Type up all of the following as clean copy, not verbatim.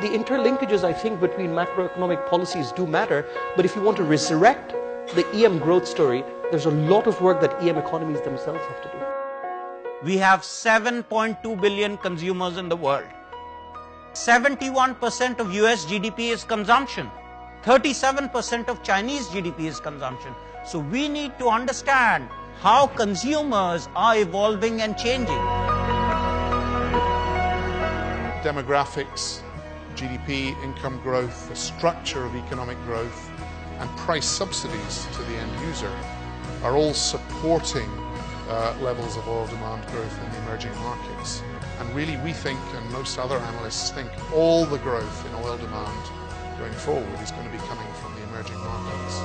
the interlinkages, I think, between macroeconomic policies do matter, but if you want to resurrect the EM growth story, there's a lot of work that EM economies themselves have to do. We have 7.2 billion consumers in the world. 71% of US GDP is consumption. 37% of Chinese GDP is consumption. So we need to understand how consumers are evolving and changing. Demographics, GDP, income growth, the structure of economic growth, and price subsidies to the end user are all supporting levels of oil demand growth in the emerging markets. And really we think, and most other analysts think, all the growth in oil demand going forward is going to be coming from the emerging markets.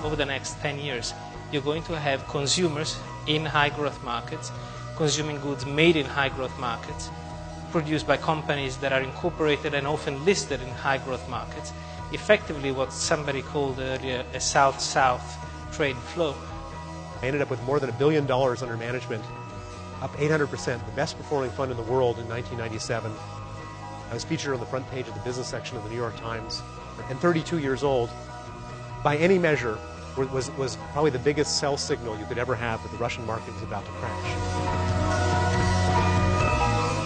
Over the next 10 years, you're going to have consumers in high-growth markets, consuming goods made in high-growth markets, produced by companies that are incorporated and often listed in high-growth markets, effectively what somebody called earlier a South-South trade flow. I ended up with more than $1 billion under management, up 800%, the best performing fund in the world in 1997. I was featured on the front page of the business section of the New York Times, and 32 years old. By any measure, was probably the biggest sell signal you could ever have that the Russian market was about to crash.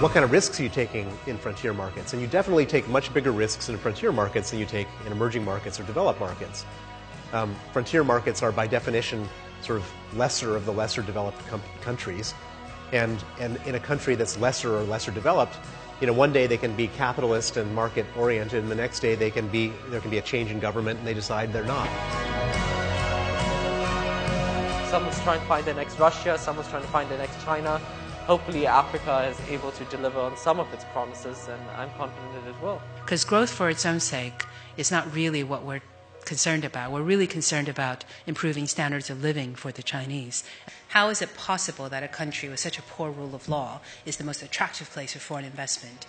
What kind of risks are you taking in frontier markets? And you definitely take much bigger risks in frontier markets than you take in emerging markets or developed markets. Frontier markets are by definition sort of lesser of the lesser developed countries. And in a country that's lesser or lesser developed, you know, one day they can be capitalist and market oriented, and the next day there can be a change in government and they decide they're not. Someone's trying to find the next Russia, someone's trying to find the next China. Hopefully Africa is able to deliver on some of its promises, and I'm confident it will. Because growth for its own sake is not really what we're concerned about. We're really concerned about improving standards of living for the Chinese. How is it possible that a country with such a poor rule of law is the most attractive place for foreign investment?